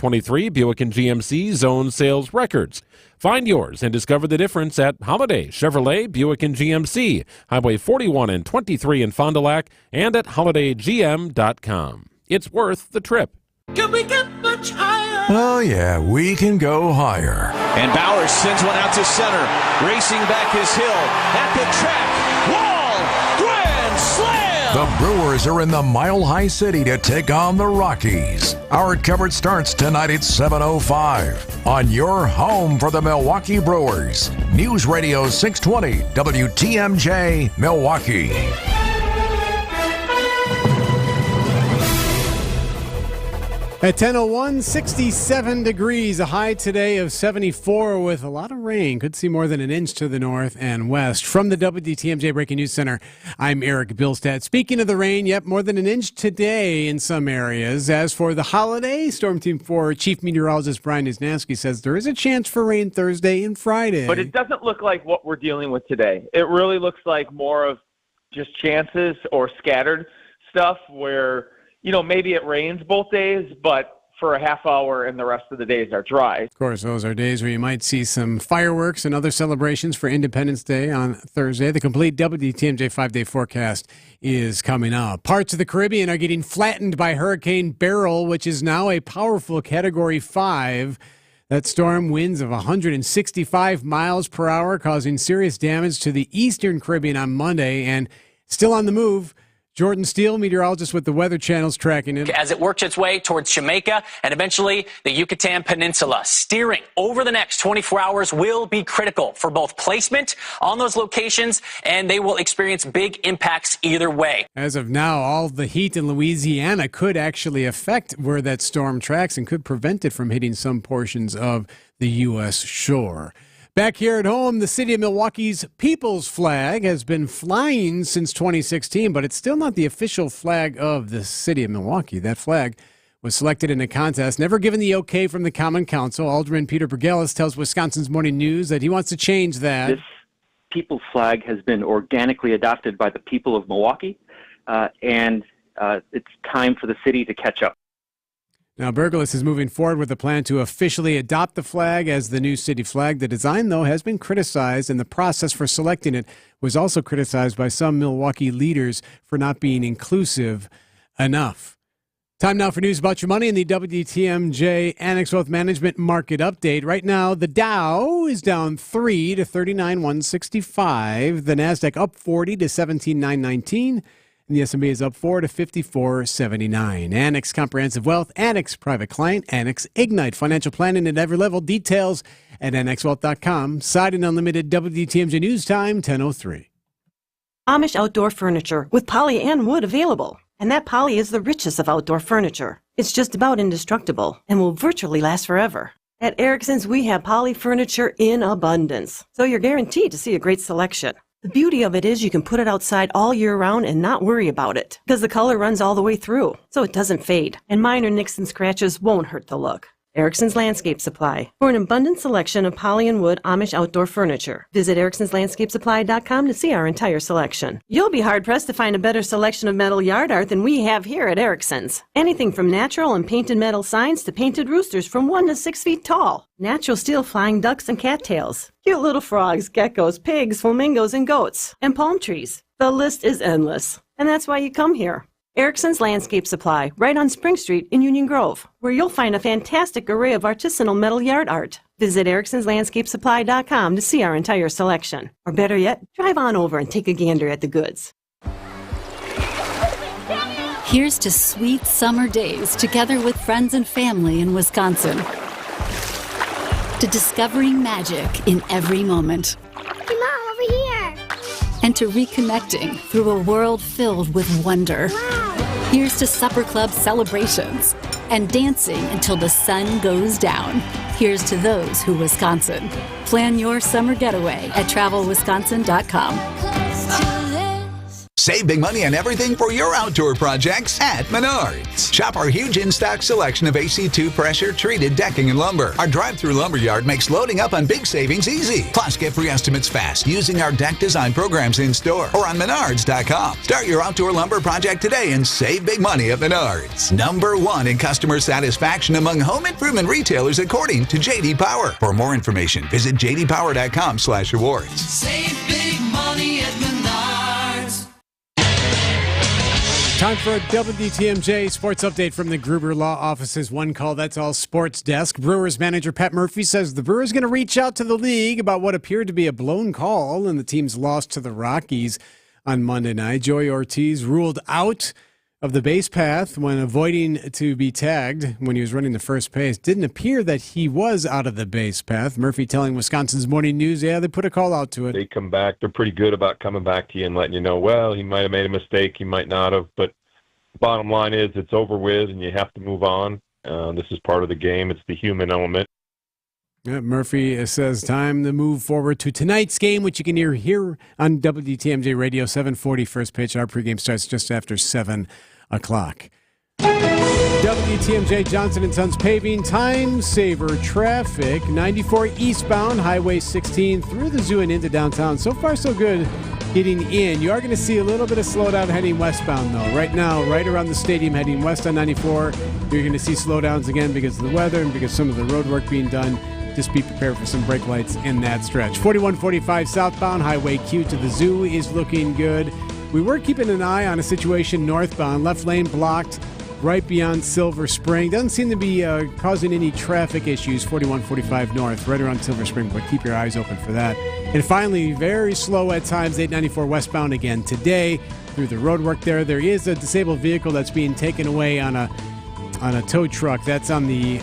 2023 Buick and GMC zone sales records. Find yours and discover the difference at Holiday Chevrolet, Buick and GMC, Highway 41 and 23 in Fond du Lac, and at holidaygm.com. It's worth the trip. Can we get much higher? Oh, yeah, we can go higher. And Bowers sends one out to center, racing back his hill at the track. Wall, grand slam! The Brewers are in the Mile High City to take on the Rockies. Our coverage starts tonight at 7:05 on your home for the Milwaukee Brewers. News Radio 620 WTMJ Milwaukee. At 10:01, 67 degrees, a high today of 74 with a lot of rain. Could see more than an inch to the north and west. From the WTMJ Breaking News Center, I'm Eric Bilstead. Speaking of the rain, yep, more than an inch today in some areas. As for the holiday, Storm Team 4 Chief Meteorologist Brian Isnaski says there is a chance for rain Thursday and Friday. But it doesn't look like what we're dealing with today. It really looks like more of just chances or scattered stuff where maybe it rains both days, but for a half hour and the rest of the days are dry. Of course, those are days where you might see some fireworks and other celebrations for Independence Day on Thursday. The complete WTMJ 5-day forecast is coming up. Parts of the Caribbean are getting flattened by Hurricane Beryl, which is now a powerful Category 5. That storm winds of 165 miles per hour, causing serious damage to the eastern Caribbean on Monday, and still on the move. Jordan Steele, meteorologist with the Weather Channel's tracking it. As it works its way towards Jamaica and eventually the Yucatan Peninsula, steering over the next 24 hours will be critical for both placement on those locations, and they will experience big impacts either way. As of now, all the heat in Louisiana could actually affect where that storm tracks and could prevent it from hitting some portions of the U.S. shore. Back here at home, the city of Milwaukee's People's Flag has been flying since 2016, but it's still not the official flag of the city of Milwaukee. That flag was selected in a contest, never given the okay from the Common Council. Alderman Peter Bergelis tells Wisconsin's Morning News that he wants to change that. This People's Flag has been organically adopted by the people of Milwaukee, and it's time for the city to catch up. Now, Bergelis is moving forward with a plan to officially adopt the flag as the new city flag. The design, though, has been criticized, and the process for selecting it was also criticized by some Milwaukee leaders for not being inclusive enough. Time now for news about your money in the WTMJ Annex Wealth Management Market Update. Right now, the Dow is down 3 to 39,165. The NASDAQ up 40 to 17,919. And the S&P is up 4 to 54.79. Annex Comprehensive Wealth, Annex Private Client, Annex Ignite Financial Planning at every level. Details at annexwealth.com. Siding Unlimited WTMJ News Time, 10:03. Amish outdoor furniture with poly and wood available. And that poly is the richest of outdoor furniture. It's just about indestructible and will virtually last forever. At Erickson's, we have poly furniture in abundance, so you're guaranteed to see a great selection. The beauty of it is you can put it outside all year round and not worry about it, because the color runs all the way through, so it doesn't fade, and minor nicks and scratches won't hurt the look. Erickson's Landscape Supply. For an abundant selection of poly and wood Amish outdoor furniture, visit ericksonslandscapesupply.com to see our entire selection. You'll be hard-pressed to find a better selection of metal yard art than we have here at Erickson's. Anything from natural and painted metal signs to painted roosters from 1 to 6 feet tall. Natural steel flying ducks and cattails. Cute little frogs, geckos, pigs, flamingos, and goats. And palm trees. The list is endless. And that's why you come here. Erickson's Landscape Supply, right on Spring Street in Union Grove, where you'll find a fantastic array of artisanal metal yard art. Visit ericksonslandscapesupply.com to see our entire selection. Or better yet, drive on over and take a gander at the goods. Here's to sweet summer days together with friends and family in Wisconsin. To discovering magic in every moment. Hey, Mom, over here. And to reconnecting through a world filled with wonder. Wow. Here's to supper club celebrations and dancing until the sun goes down. Here's to those who Wisconsin. Plan your summer getaway at travelwisconsin.com. Save big money on everything for your outdoor projects at Menards. Shop our huge in-stock selection of AC2 pressure-treated decking and lumber. Our drive-through lumberyard makes loading up on big savings easy. Plus, get free estimates fast using our deck design programs in-store or on Menards.com. Start your outdoor lumber project today and save big money at Menards. Number 1 in customer satisfaction among home improvement retailers according to J.D. Power. For more information, visit jdpower.com/awards. Save big money at Menards. Time for a WTMJ sports update from the Gruber Law Office's One Call That's All sports desk. Brewers manager Pat Murphy says the Brewers going to reach out to the league about what appeared to be a blown call in the team's loss to the Rockies on Monday night. Joey Ortiz ruled out of the base path when avoiding to be tagged when he was running the first base. Didn't appear that he was out of the base path. Murphy telling Wisconsin's Morning News, they put a call out to it. They come back. They're pretty good about coming back to you and letting you know, well, he might have made a mistake, he might not have, but bottom line is it's over with and you have to move on. This is part of the game. It's the human element. Yeah, Murphy says time to move forward to tonight's game, which you can hear here on WTMJ Radio, 7:40 first pitch. Our pregame starts just after 7 o'clock. WTMJ Johnson & Sons Paving, time saver traffic, 94 eastbound, Highway 16 through the zoo and into downtown. So far, so good getting in. You are going to see a little bit of slowdown heading westbound, though. Right now, right around the stadium heading west on 94, you're going to see slowdowns again because of the weather and because some of the road work being done. Just be prepared for some brake lights in that stretch. 4145 southbound, Highway Q to the zoo is looking good. We were keeping an eye on a situation northbound, left lane blocked right beyond Silver Spring. Doesn't seem to be causing any traffic issues, 4145 north, right around Silver Spring, but keep your eyes open for that. And finally, very slow at times, 894 westbound again today through the road work there. There is a disabled vehicle that's being taken away on a tow truck. That's on the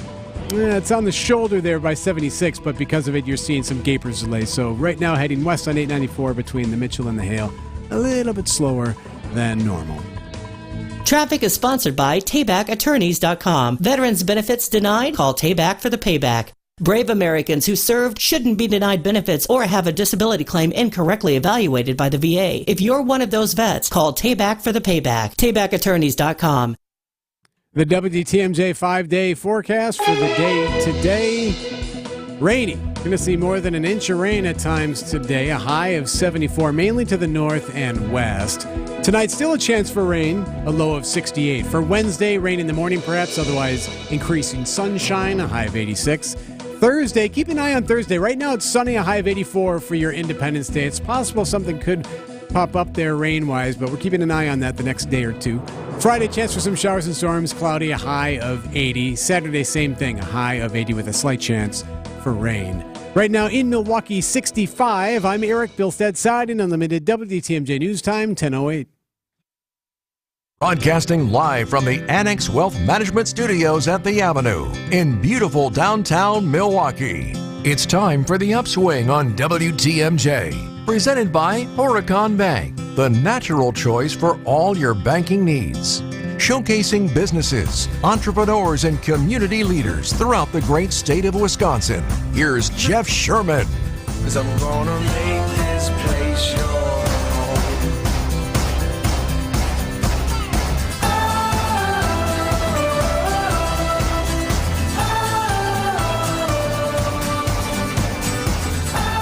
it's on the shoulder there by 76, but because of it, you're seeing some gapers delays. So right now, heading west on 894 between the Mitchell and the Hale, a little bit slower than normal. Traffic is sponsored by TaybackAttorneys.com. Veterans benefits denied? Call Tayback for the payback. Brave Americans who served shouldn't be denied benefits or have a disability claim incorrectly evaluated by the VA. If you're one of those vets, call Tayback for the payback. TaybackAttorneys.com. The WTMJ 5-day forecast for the day today. Rainy. Going to see more than an inch of rain at times today. A high of 74, mainly to the north and west. Tonight, still a chance for rain, a low of 68. For Wednesday, rain in the morning perhaps, otherwise increasing sunshine, a high of 86. Thursday, keep an eye on Thursday. Right now it's sunny, a high of 84 for your Independence Day. It's possible something could pop up there rain-wise, but we're keeping an eye on that the next day or two. Friday, chance for some showers and storms, cloudy, a high of 80. Saturday, same thing, a high of 80 with a slight chance for rain. Right now in Milwaukee, 65. I'm Eric Bilstead, Side and Unlimited WTMJ News Time, 10:08. Broadcasting live from the Annex Wealth Management Studios at the Avenue in beautiful downtown Milwaukee. It's time for the Upswing on WTMJ. Presented by Horicon Bank, the natural choice for all your banking needs. Showcasing businesses, entrepreneurs, and community leaders throughout the great state of Wisconsin. Here's Jeff Sherman. 'Cause I'm gonna make this place your home.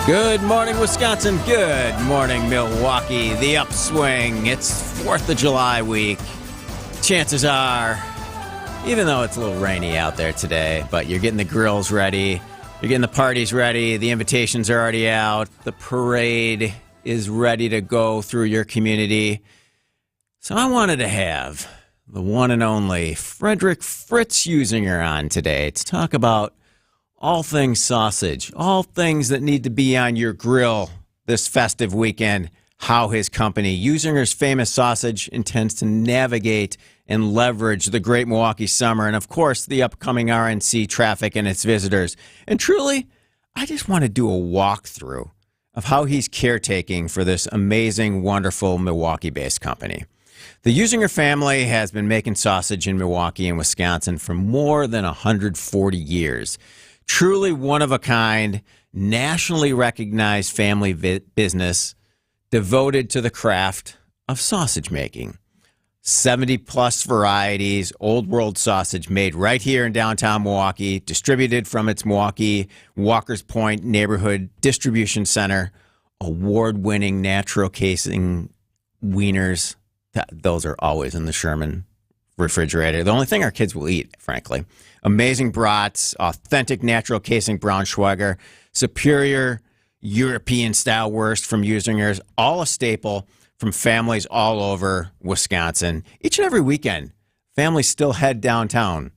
Good morning, Wisconsin. Good morning, Milwaukee. The Upswing. It's 4th of July week. Chances are, even though it's a little rainy out there today, but you're getting the grills ready, you're getting the parties ready, the invitations are already out, the parade is ready to go through your community. So I wanted to have the one and only Frederick Fritz Usinger on today to talk about all things sausage, all things that need to be on your grill this festive weekend, how his company, Usinger's Famous Sausage, intends to navigate and leverage the great Milwaukee summer and, of course, the upcoming RNC traffic and its visitors. And truly, I just want to do a walkthrough of how he's caretaking for this amazing, wonderful Milwaukee-based company. The Usinger family has been making sausage in Milwaukee and Wisconsin for more than 140 years. Truly one of a kind, nationally recognized family business devoted to the craft of sausage making. 70-plus varieties, old world sausage made right here in downtown Milwaukee, distributed from its Milwaukee Walker's Point Neighborhood Distribution Center. Award-winning natural casing wieners. Those are always in the Sherman refrigerator. The only thing our kids will eat, frankly. Amazing brats, authentic natural casing Braunschweiger, superior European-style wurst from Usinger's, all a staple from families all over Wisconsin. Each and every weekend, families still head downtown,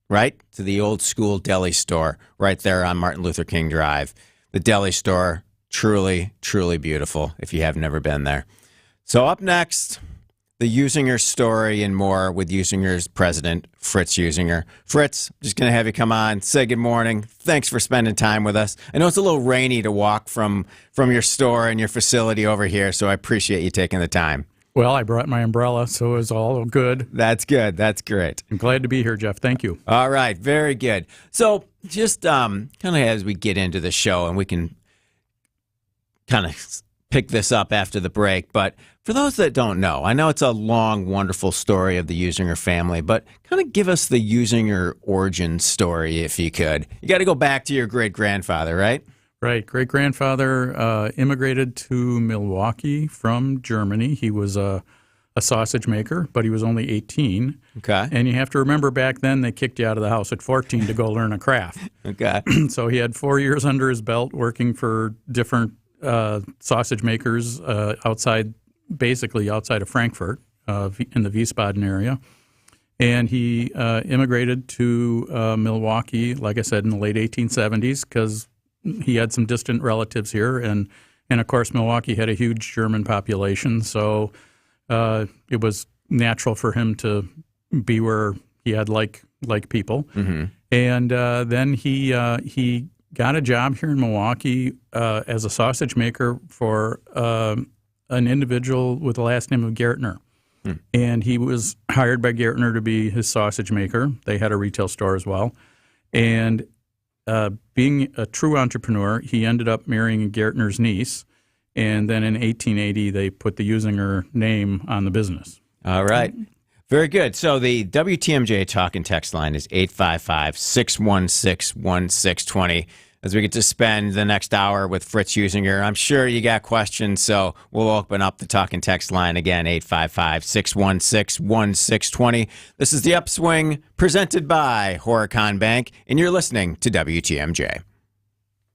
right, to the old school deli store right there on Martin Luther King Drive. The deli store, truly, truly beautiful if you have never been there. So up next, the Usinger story and more with Usinger's president, Fritz Usinger. Fritz, just going to have you come on, say good morning. Thanks for spending time with us. I know it's a little rainy to walk from your store and your facility over here, so I appreciate you taking the time. Well, I brought my umbrella, so it was all good. That's good. That's great. I'm glad to be here, Jeff. Thank you. All right. Very good. So just kind of as we get into the show, and we can kind of pick this up after the break, but for those that don't know, I know it's a long, wonderful story of the Usinger family, but kind of give us the Usinger origin story, if you could. You got to go back to your great-grandfather, right? Right. Great-grandfather immigrated to Milwaukee from Germany. He was a sausage maker, but he was only 18. Okay. And you have to remember back then they kicked you out of the house at 14 to go learn a craft. Okay. So he had 4 years under his belt working for different sausage makers basically outside of Frankfurt, in the Wiesbaden area. And he immigrated to Milwaukee, like I said, in the late 1870s because he had some distant relatives here. And of course, Milwaukee had a huge German population, so it was natural for him to be where he had like people. Mm-hmm. And then he got a job here in Milwaukee as a sausage maker for an individual with the last name of Gärtner. And he was hired by Gärtner to be his sausage maker. They had a retail store as well. And being a true entrepreneur, he ended up marrying Gärtner's niece. And then in 1880, they put the Usinger name on the business. All right. Very good. So the WTMJ talk and text line is 855-616-1620. As we get to spend the next hour with Fritz Usinger, I'm sure you got questions, so we'll open up the talk and text line again, 855-616-1620. This is The Upswing, presented by Horicon Bank, and you're listening to WTMJ.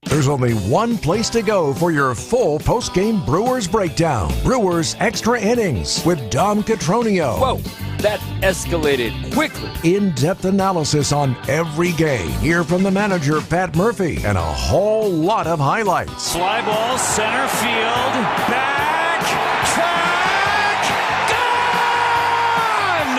There's only one place to go for your full post-game Brewers breakdown. Brewers Extra Innings with Dom Catronio. Whoa, that escalated quickly. In-depth analysis on every game. Hear from the manager, Pat Murphy, and a whole lot of highlights. Fly ball, center field, back, track, gone!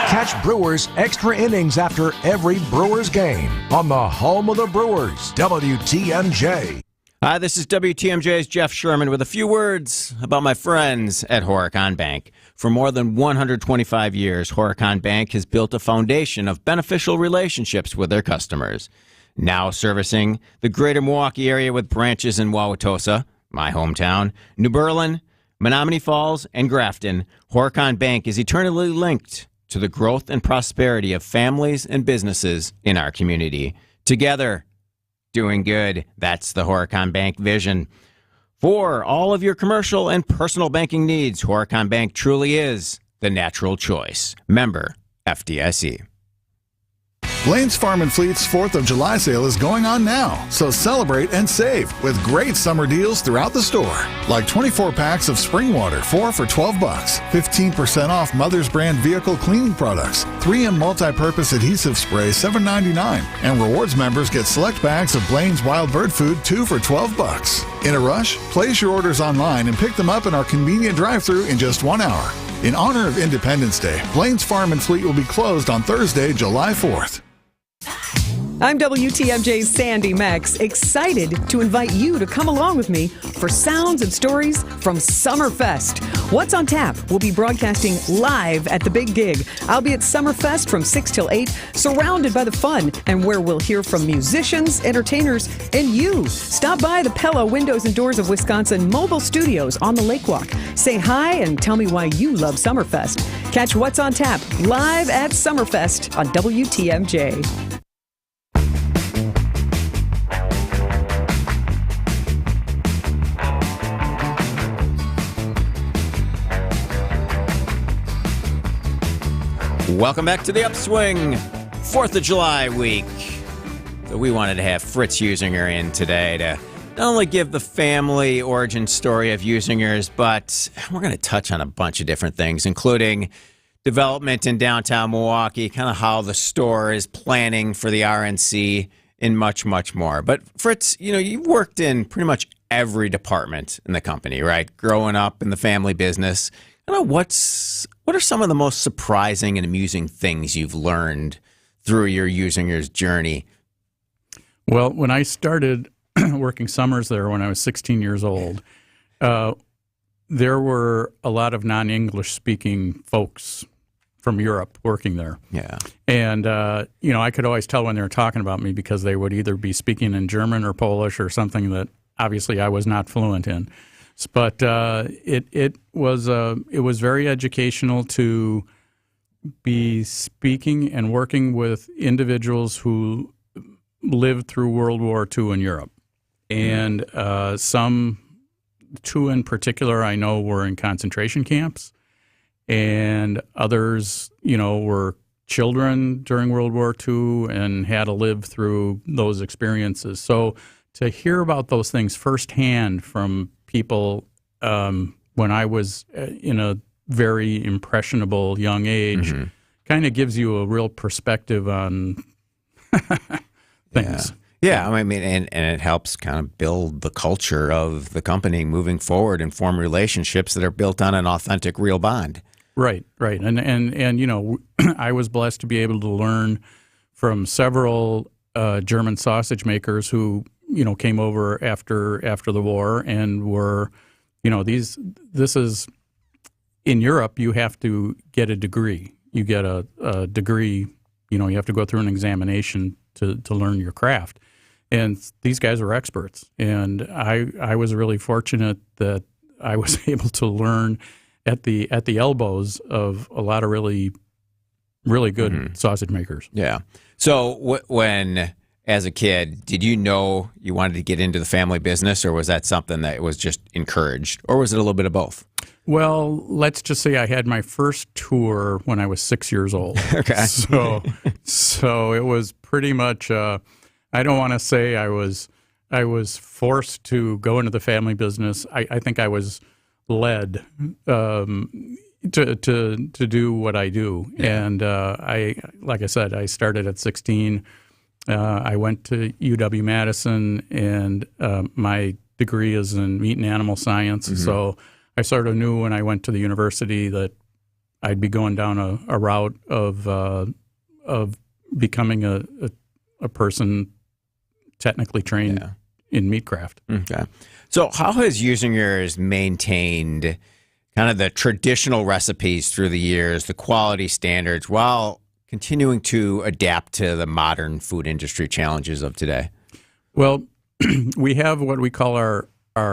Catch Brewers Extra Innings after every Brewers game on the home of the Brewers, WTMJ. Hi, this is WTMJ's Jeff Sherman with a few words about my friends at Horicon Bank. For more than 125 years, Horicon Bank has built a foundation of beneficial relationships with their customers. Now servicing the greater Milwaukee area with branches in Wauwatosa, my hometown, New Berlin, Menominee Falls, and Grafton, Horicon Bank is eternally linked to the growth and prosperity of families and businesses in our community. Together, doing good. That's the Horicon Bank vision. For all of your commercial and personal banking needs, Horicon Bank truly is the natural choice. Member FDIC. Blaine's Farm and Fleet's 4th of July sale is going on now, so celebrate and save with great summer deals throughout the store. Like 24 packs of spring water, 4 for $12, 15% off Mother's Brand vehicle cleaning products, 3M multi-purpose adhesive spray, $7.99, and rewards members get select bags of Blaine's Wild Bird Food, 2 for $12. In a rush? Place your orders online and pick them up in our convenient drive-thru in just 1 hour. In honor of Independence Day, Blaine's Farm and Fleet will be closed on Thursday, July 4th. I'm WTMJ's Sandy Max, excited to invite you to come along with me for sounds and stories from Summerfest. What's on Tap will be broadcasting live at the Big Gig. I'll be at Summerfest from 6 till 8, surrounded by the fun, and where we'll hear from musicians, entertainers, and you. Stop by the Pella Windows and Doors of Wisconsin mobile studios on the Lake Walk. Say hi and tell me why you love Summerfest. Catch What's on Tap live at Summerfest on WTMJ. Welcome back to the Upswing, 4th of July week. So we wanted to have Fritz Usinger in today to not only give the family origin story of Usingers, but we're going to touch on a bunch of different things, including development in downtown Milwaukee, kind of how the store is planning for the RNC, and much, much more. But Fritz, you've worked in pretty much every department in the company, right? Growing up in the family business. What are some of the most surprising and amusing things you've learned through your Usinger's journey? Well, when I started working summers there when I was 16 years old, there were a lot of non-English speaking folks from Europe working there. Yeah. And, I could always tell when they were talking about me because they would either be speaking in German or Polish or something that obviously I was not fluent in. But it was very educational to be speaking and working with individuals who lived through World War II in Europe. And two in particular I know were in concentration camps, and others, were children during World War II and had to live through those experiences. So to hear about those things firsthand from people when I was in a very impressionable young age kind of gives you a real perspective on things. Yeah, I mean, and it helps kind of build the culture of the company moving forward and form relationships that are built on an authentic, real bond. Right. And I was blessed to be able to learn from several German sausage makers who came over after the war and were, this is, in Europe, you have to get a degree. You get a degree, you have to go through an examination to learn your craft. And these guys are experts. And I was really fortunate that I was able to learn at the elbows of a lot of really, really good sausage makers. Yeah. So when, as a kid, did you know you wanted to get into the family business, or was that something that was just encouraged, or was it a little bit of both? Well, let's just say I had my first tour when I was 6 years old. Okay. So it was pretty much, I don't want to say I was forced to go into the family business. I think I was led to do what I do. Yeah. And like I said, I started at 16. I went to UW-Madison, and my degree is in meat and animal science. So I sort of knew when I went to the university that I'd be going down a route of becoming a person technically trained in meat craft. Okay. So how has Usingers maintained kind of the traditional recipes through the years, the quality standards, while continuing to adapt to the modern food industry challenges of today? Well, we have what we call our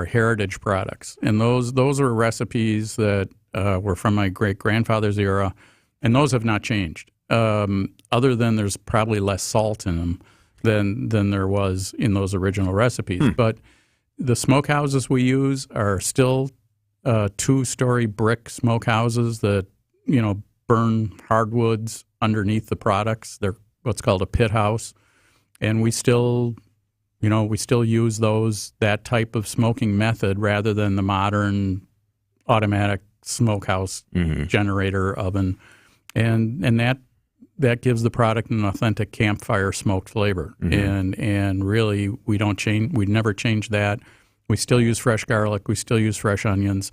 heritage products, and those are recipes that were from my great-grandfather's era, and those have not changed, other than there's probably less salt in them than there was in those original recipes. But the smokehouses we use are still two-story brick smokehouses that, burn hardwoods underneath the products. They're what's called a pit house. And we still use that type of smoking method rather than the modern automatic smokehouse generator oven. And that gives the product an authentic campfire smoked flavor. And really we never change that. We still use fresh garlic, we still use fresh onions,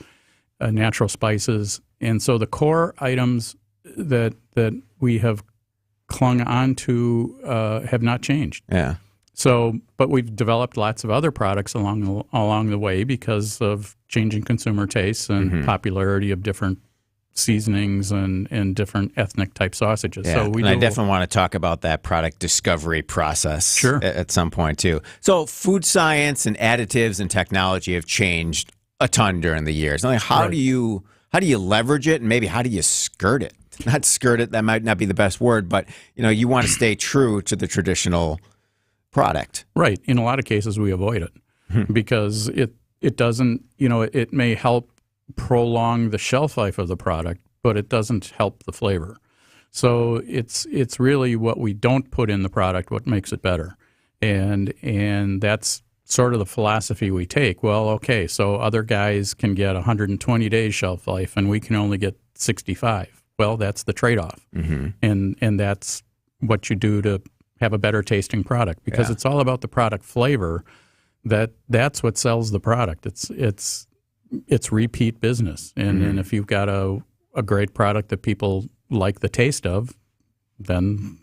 natural spices. And so the core items that we have clung on to have not changed. Yeah. So, but we've developed lots of other products along the way because of changing consumer tastes and popularity of different seasonings and different ethnic type sausages. Yeah. So I definitely want to talk about that product discovery process at some point too. So food science and additives and technology have changed a ton during the years. How do you leverage it, and maybe how do you skirt it? Not skirt it, that might not be the best word, but you want to stay true to the traditional product. Right. In a lot of cases, we avoid it because it doesn't, it may help prolong the shelf life of the product, but it doesn't help the flavor. So it's really what we don't put in the product what makes it better. And that's sort of the philosophy we take. Well, okay, so other guys can get 120 days shelf life and we can only get 65. Well, that's the trade-off. And that's what you do to have a better tasting product, because it's all about the product flavor. That's what sells the product. It's repeat business. And if you've got a great product that people like the taste of, then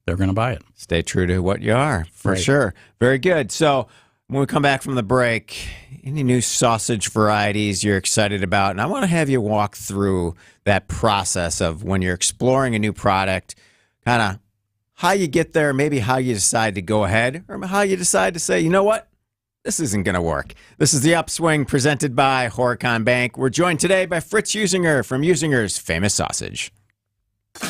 they're going to buy it. Stay true to what you are, for sure. Very good. So when we come back from the break, any new sausage varieties you're excited about? And I want to have you walk through that process of when you're exploring a new product, kind of how you get there, maybe how you decide to go ahead, or how you decide to say, you know what, this isn't going to work. This is The Upswing, presented by Horicon Bank. We're joined today by Fritz Usinger from Usinger's Famous Sausage.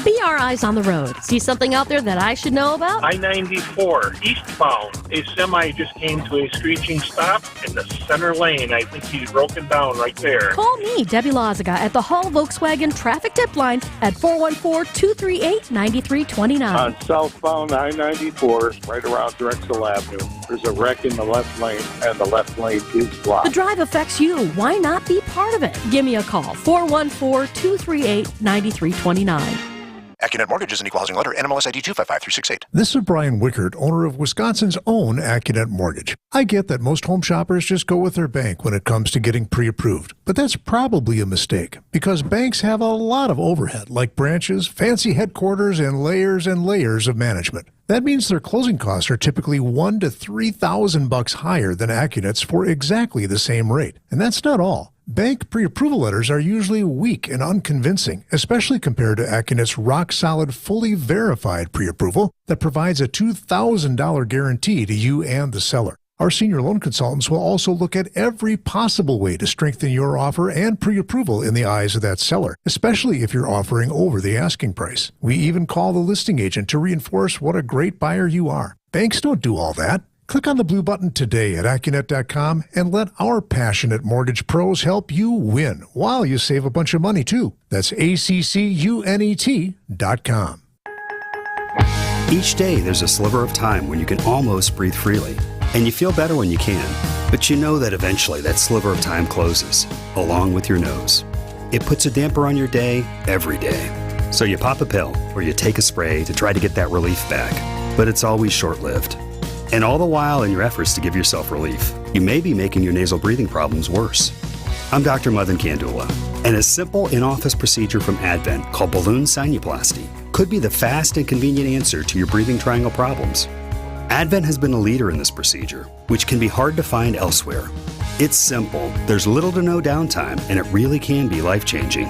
Be our eyes on the road. See something out there that I should know about? I-94, eastbound. A semi just came to a screeching stop in the center lane. I think he's broken down right there. Call me, Debbie Loziga, at the Hall Volkswagen traffic tip line at 414-238-9329. On southbound I-94, right around Drexel Avenue, there's a wreck in the left lane, and the left lane is blocked. The drive affects you. Why not be part of it? Give me a call, 414-238-9329. AccuNet Mortgage is an equal housing lender. NMLS ID 255368. This is Brian Wickert, owner of Wisconsin's own AccuNet Mortgage. I get that most home shoppers just go with their bank when it comes to getting pre-approved. But that's probably a mistake, because banks have a lot of overhead, like branches, fancy headquarters, and layers of management. That means their closing costs are typically $1,000 to $3,000 higher than AccuNet's for exactly the same rate. And that's not all. Bank pre-approval letters are usually weak and unconvincing, especially compared to AccuNet's rock-solid, fully verified pre-approval that provides a $2,000 guarantee to you and the seller. Our senior loan consultants will also look at every possible way to strengthen your offer and pre-approval in the eyes of that seller, especially if you're offering over the asking price. We even call the listing agent to reinforce what a great buyer you are. Banks don't do all that. Click on the blue button today at AccuNet.com and let our passionate mortgage pros help you win while you save a bunch of money, too. That's ACCUNET.com. Each day, there's a sliver of time when you can almost breathe freely. And you feel better when you can. But you know that eventually that sliver of time closes, along with your nose. It puts a damper on your day every day. So you pop a pill or you take a spray to try to get that relief back. But it's always short-lived. And all the while, in your efforts to give yourself relief, you may be making your nasal breathing problems worse. I'm Dr. Madan Kandula, and a simple in-office procedure from Advent called balloon sinuplasty could be the fast and convenient answer to your breathing triangle problems. Advent has been a leader in this procedure, which can be hard to find elsewhere. It's simple, there's little to no downtime, and it really can be life-changing.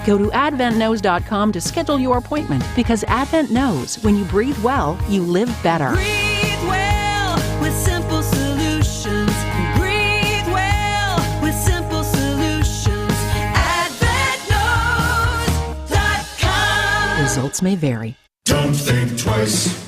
Go to adventknows.com to schedule your appointment, because Advent knows when you breathe well, you live better. Breathe well with simple solutions. Breathe well with simple solutions. AdventKnows.com. Results may vary. Don't think twice.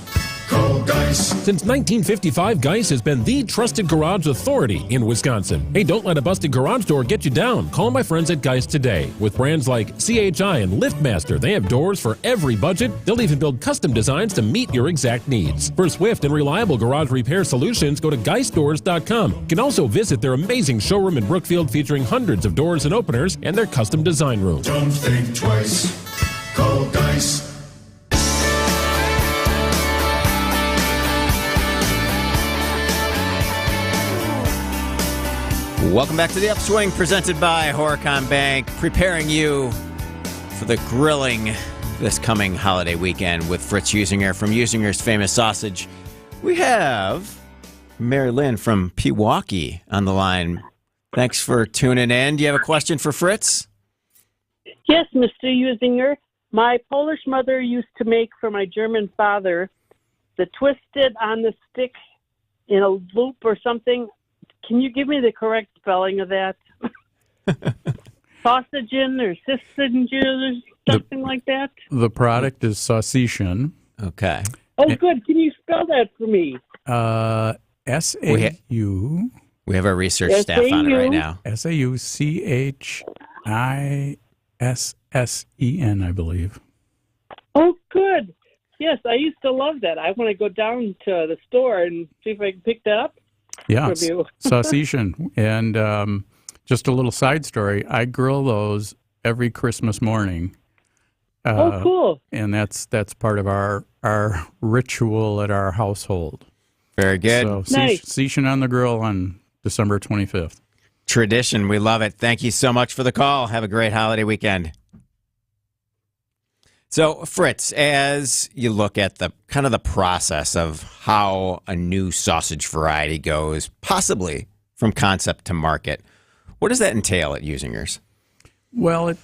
Call Geis. Since 1955, Geis has been the trusted garage authority in Wisconsin. Hey, don't let a busted garage door get you down. Call my friends at Geis today. With brands like CHI and LiftMaster, they have doors for every budget. They'll even build custom designs to meet your exact needs. For swift and reliable garage repair solutions, go to GeisDoors.com. You can also visit their amazing showroom in Brookfield featuring hundreds of doors and openers and their custom design room. Don't think twice. Call Geis. Welcome back to The Upswing, presented by Horicon Bank, preparing you for the grilling this coming holiday weekend with Fritz Usinger from Usinger's Famous Sausage. We have Mary Lynn from Pewaukee on the line. Thanks for tuning in. Do you have a question for Fritz? Yes, Mr. Usinger. My Polish mother used to make for my German father the twisted on the stick in a loop or something. Can you give me the correct spelling of that? Sausagen or Sissagen or something like that? The product is Sausagen. Okay. Oh, good. Can you spell that for me? S-A-U. We have our research staff on it right now. S-A-U-C-H-I-S-S-E-N, I believe. Oh, good. Yes, I used to love that. I want to go down to the store and see if I can pick that up. Yeah, from you. Sausagen. And just a little side story, I grill those every Christmas morning. Oh, cool. And that's part of our ritual at our household. Very good. So, Nice. Sausagen on the grill on December 25th. Tradition. We love it. Thank you so much for the call. Have a great holiday weekend. So, Fritz, as you look at the kind of the process of how a new sausage variety goes, possibly from concept to market, what does that entail at Usinger's? Well, it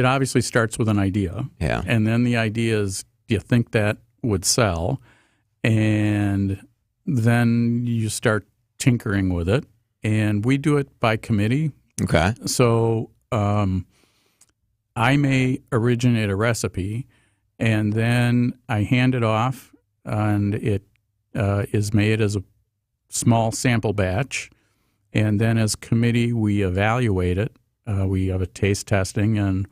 obviously starts with an idea. Yeah. And then the idea is, do you think that would sell? And then you start tinkering with it. And we do it by committee. Okay. So I may originate a recipe, and then I hand it off, and it is made as a small sample batch. And then as committee, we evaluate it. We have a taste testing, and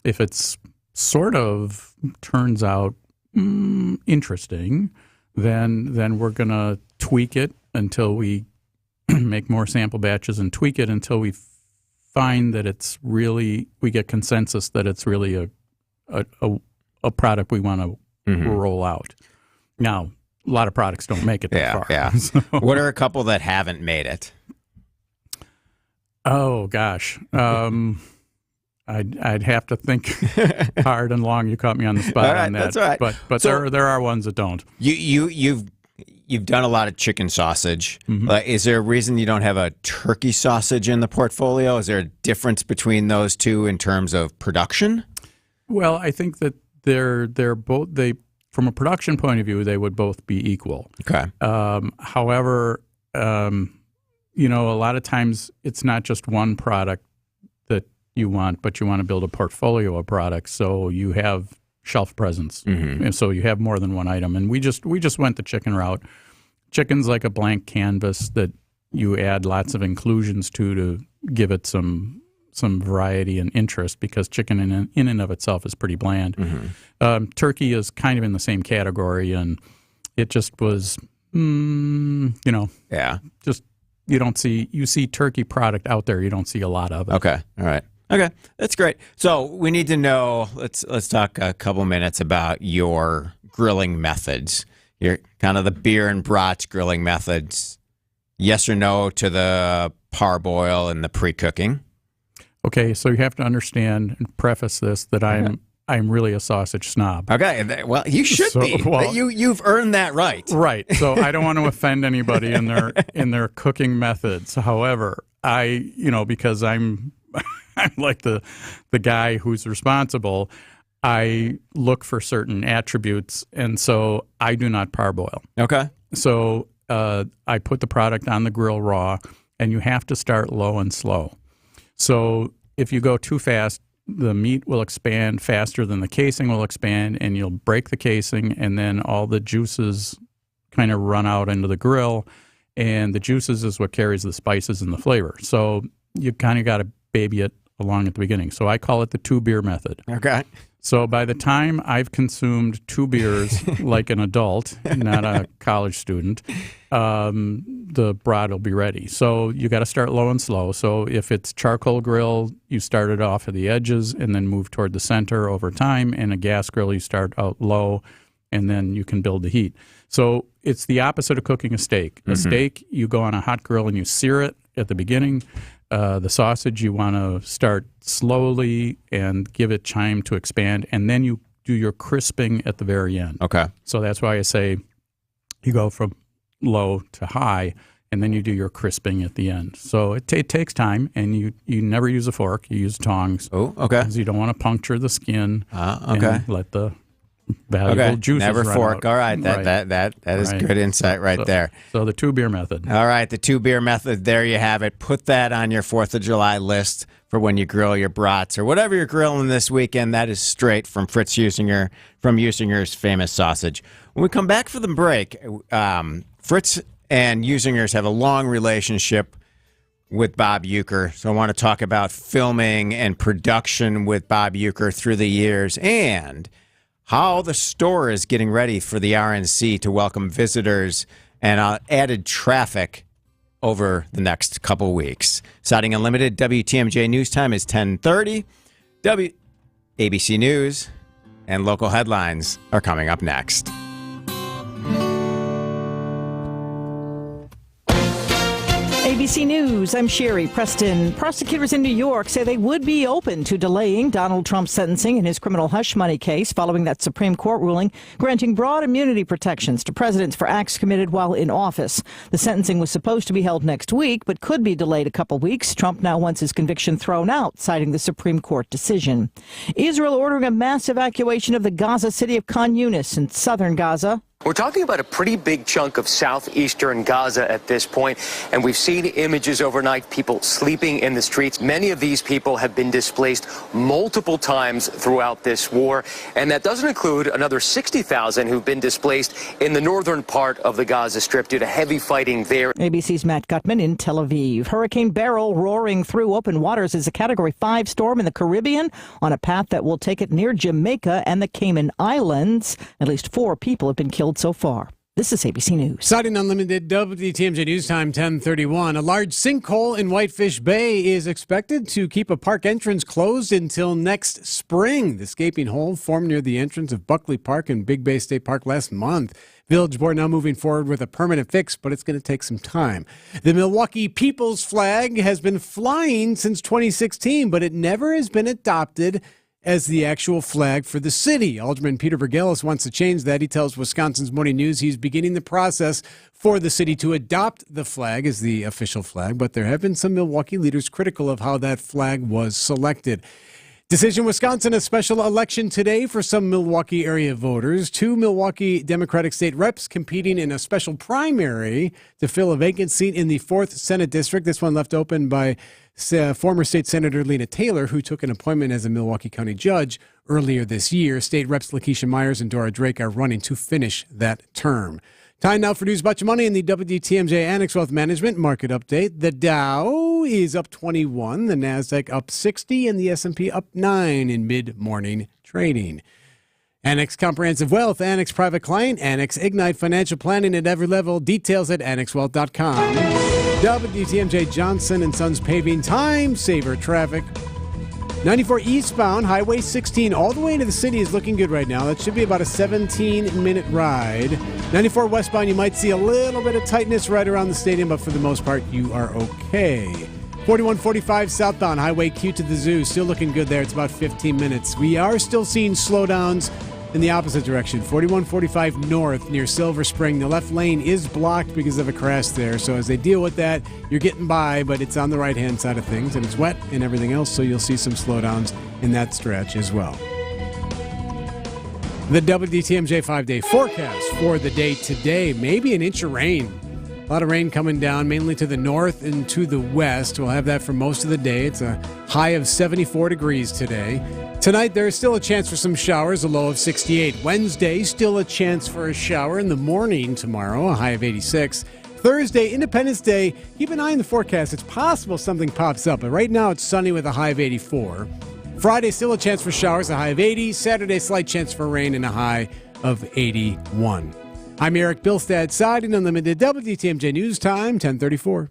if it's sort of turns out interesting, then we're going to tweak it until we make more sample batches and tweak it until we find that it's really, we get consensus that it's really a product we want to roll out. Now, a lot of products don't make it that far. Yeah. So- What are a couple that haven't made it? Oh gosh, I'd have to think hard and long. You caught me on the spot All right, on that. that's all right. But So- there are ones that don't. You've done a lot of chicken sausage. Mm-hmm. Is there a reason you don't have a turkey sausage in the portfolio? Is there a difference between those two in terms of production? Well, I think that they're both from a production point of view they would both be equal. Okay. However, a lot of times it's not just one product that you want, but you want to build a portfolio of products so you have shelf presence, and so you have more than one item. And we just went the chicken route. Chicken's like a blank canvas that you add lots of inclusions to give it some variety and interest, because chicken in and of itself is pretty bland. Turkey is kind of in the same category, and it just was, just you see turkey product out there, you don't see a lot of it. Okay. All right. Okay. That's great. So we need to know, let's talk a couple minutes about your grilling methods. Your kind of the beer and brats grilling methods. Yes or no to the parboil and the pre-cooking? Okay, so you have to understand and preface this that I'm really a sausage snob. Okay, well, you should be. Well, you've earned that right. Right. So I don't want to offend anybody in their cooking methods. However, because I'm like the guy who's responsible, I look for certain attributes, and so I do not parboil. Okay. So I put the product on the grill raw, and you have to start low and slow. So if you go too fast, the meat will expand faster than the casing will expand, and you'll break the casing, and then all the juices kind of run out into the grill, and the juices is what carries the spices and the flavor. So you kind of got to baby it along at the beginning. So I call it the 2 beer method. Okay. So by the time I've consumed 2 beers like an adult, not a college student, the brat will be ready. So you got to start low and slow. So if it's charcoal grill, you start it off at the edges and then move toward the center over time. And a gas grill, you start out low and then you can build the heat. So it's the opposite of cooking a steak. A steak, you go on a hot grill and you sear it at the beginning. The sausage, you want to start slowly and give it time to expand, and then you do your crisping at the very end. Okay. So that's why I say you go from low to high, and then you do your crisping at the end. So it takes time, and you never use a fork. You use tongs. Oh, okay. Because you don't want to puncture the skin. Okay. And let the valuable juices Never run fork. out. All right. That is Right. good insight right there. So the 2-beer method. All right, the 2-beer method. There you have it. Put that on your 4th of July list for when you grill your brats or whatever you're grilling this weekend. That is straight from Fritz Usinger, from Usinger's famous sausage. When we come back for the break, Fritz and Usinger's have a long relationship with Bob Uecker. So I want to talk about filming and production with Bob Uecker through the years and how the store is getting ready for the RNC to welcome visitors and added traffic over the next couple weeks. Siding Unlimited, WTMJ News Time is 10:30. ABC News and local headlines are coming up next. ABC News, I'm Sherry Preston. Prosecutors in New York say they would be open to delaying Donald Trump's sentencing in his criminal hush money case following that Supreme Court ruling granting broad immunity protections to presidents for acts committed while in office. The sentencing was supposed to be held next week, but could be delayed a couple weeks. Trump now wants his conviction thrown out, citing the Supreme Court decision. Israel ordering a mass evacuation of the Gaza city of Khan Yunis in southern Gaza. We're talking about a pretty big chunk of southeastern Gaza at this point, and we've seen images overnight, people sleeping in the streets. Many of these people have been displaced multiple times throughout this war, and that doesn't include another 60,000 who've been displaced in the northern part of the Gaza Strip due to heavy fighting there. ABC's Matt Gutman in Tel Aviv. Hurricane Beryl roaring through open waters is a Category 5 storm in the Caribbean on a path that will take it near Jamaica and the Cayman Islands. At least 4 people have been killed so far. This is ABC News. Siding Unlimited, WTMJ News Time 10:31. A large sinkhole in Whitefish Bay is expected to keep a park entrance closed until next spring. The escaping hole formed near the entrance of Buckley Park and Big Bay State Park last month. Village Board now moving forward with a permanent fix, but it's going to take some time. The Milwaukee People's Flag has been flying since 2016, but it never has been adopted as the actual flag for the city. Alderman Peter Vergelis wants to change that. He tells Wisconsin's Morning News he's beginning the process for the city to adopt the flag as the official flag, but there have been some Milwaukee leaders critical of how that flag was selected. Decision Wisconsin, a special election today for some Milwaukee area voters. 2 Milwaukee Democratic state reps competing in a special primary to fill a vacant seat in the 4th Senate District. This one left open by former State Senator Lena Taylor, who took an appointment as a Milwaukee County judge earlier this year. State Reps Lakeisha Myers and Dora Drake are running to finish that term. Time now for News About Your Money in the WTMJ Annex Wealth Management Market Update. The Dow is up 21, the NASDAQ up 60, and the S&P up 9 in mid-morning trading. Annex Comprehensive Wealth, Annex Private Client, Annex Ignite Financial Planning at every level. Details at annexwealth.com. WTMJ Johnson & Sons Paving, time saver traffic. 94 eastbound, Highway 16, all the way into the city is looking good right now. That should be about a 17-minute ride. 94 westbound, you might see a little bit of tightness right around the stadium, but for the most part, you are okay. 4145 southbound, Highway Q to the Zoo, still looking good there. It's about 15 minutes. We are still seeing slowdowns in the opposite direction. 4145 north near Silver Spring. The left lane is blocked because of a crash there. So as they deal with that, you're getting by, but it's on the right-hand side of things, and it's wet and everything else, so you'll see some slowdowns in that stretch as well. The WTMJ 5-day forecast for the day today, maybe an inch of rain. A lot of rain coming down, mainly to the north and to the west. We'll have that for most of the day. It's a high of 74 degrees today. Tonight, there is still a chance for some showers, a low of 68. Wednesday, still a chance for a shower in the morning tomorrow, a high of 86. Thursday, Independence Day, keep an eye on the forecast. It's possible something pops up, but right now it's sunny with a high of 84. Friday, still a chance for showers, a high of 80. Saturday, slight chance for rain and a high of 81. I'm Eric Bilstad, Siding Unlimited, WTMJ News Time, 10:34.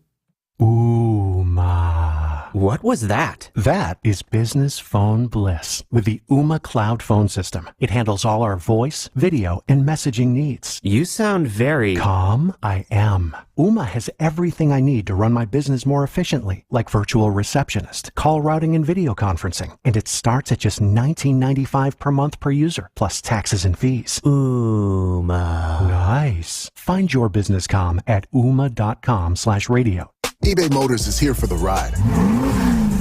Ooh, ma. What was that? That is business phone bliss with the Ooma Cloud phone system. It handles all our voice, video, and messaging needs. You sound very... Calm, I am. Ooma has everything I need to run my business more efficiently, like virtual receptionist, call routing and video conferencing. And it starts at just $19.95 per month per user, plus taxes and fees. Ooma. Nice. Find your business comm at ooma.com/radio. eBay Motors is here for the ride.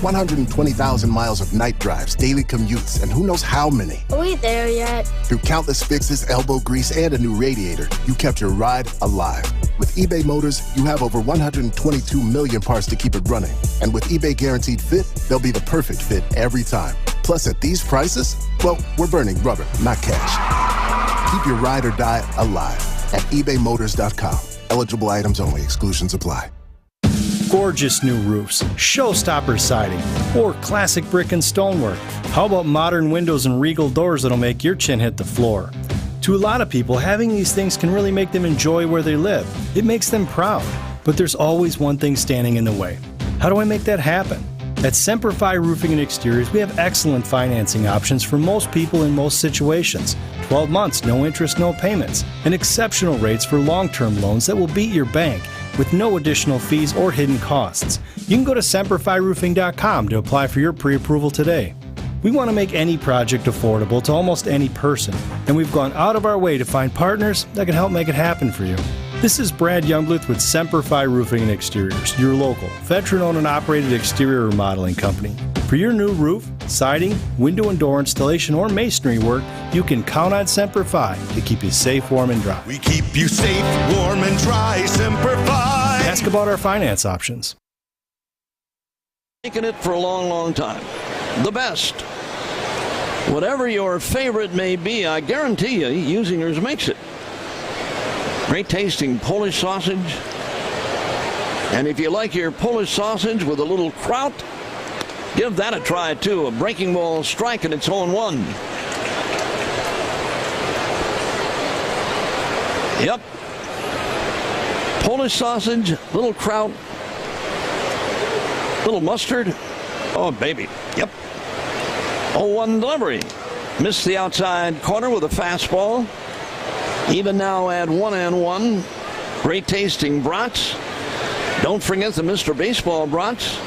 120,000 miles of night drives, daily commutes, and who knows how many. Are we there yet? Through countless fixes, elbow grease, and a new radiator, you kept your ride alive. With eBay Motors, you have over 122 million parts to keep it running. And with eBay Guaranteed Fit, they'll be the perfect fit every time. Plus, at these prices, well, we're burning rubber, not cash. Keep your ride or die alive at ebaymotors.com. Eligible items only. Exclusions apply. Gorgeous new roofs, showstopper siding, or classic brick and stonework. How about modern windows and regal doors that'll make your chin hit the floor? To a lot of people, having these things can really make them enjoy where they live. It makes them proud. But there's always one thing standing in the way. How do I make that happen? At Semper Fi Roofing and Exteriors, we have excellent financing options for most people in most situations. 12 months, no interest, no payments, and exceptional rates for long-term loans that will beat your bank with no additional fees or hidden costs. You can go to SemperFiRoofing.com to apply for your pre-approval today. We want to make any project affordable to almost any person, and we've gone out of our way to find partners that can help make it happen for you. This is Brad Youngbluth with Semper Fi Roofing and Exteriors, your local, veteran-owned and operated exterior remodeling company. For your new roof, siding, window and door installation, or masonry work, you can count on Semper Fi to keep you safe, warm, and dry. We keep you safe, warm, and dry. Semper Fi. Ask about our finance options. Making it for a long, long time. The best. Whatever your favorite may be, I guarantee you, Usingers makes it. Great tasting Polish sausage. And if you like your Polish sausage with a little kraut, give that a try too. A breaking ball strike in its own one. Yep. Polish sausage, little kraut, little mustard. Oh, baby. Yep. 0-1 delivery. Missed the outside corner with a fastball. Even now at 1-1. Great tasting brats. Don't forget the Mr. Baseball brats.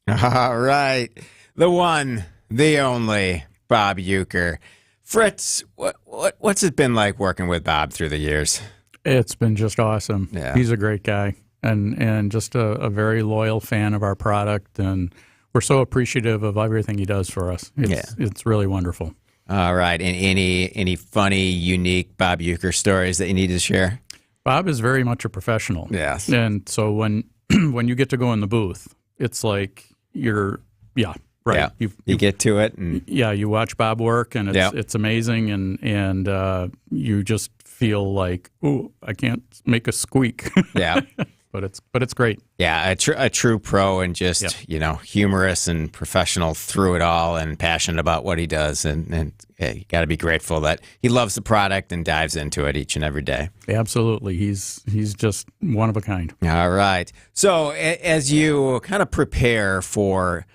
All right. The one, the only, Bob Uecker. Fritz, what's it been like working with Bob through the years? It's been just awesome. Yeah. He's a great guy and just a very loyal fan of our product, and we're so appreciative of everything he does for us. It's really wonderful. All right. And any funny, unique Bob Uecker stories that you need to share? Bob is very much a professional. Yes. And so when you get to go in the booth, it's like you're, right. Yeah. You get to it. And you watch Bob work, and it's amazing, and you just feel like, ooh, I can't make a squeak. Yeah. But it's great. Yeah, a true pro, and just humorous and professional through it all, and passionate about what he does, and you got to be grateful that he loves the product and dives into it each and every day. Absolutely, he's just one of a kind. All right. So as you kind of prepare for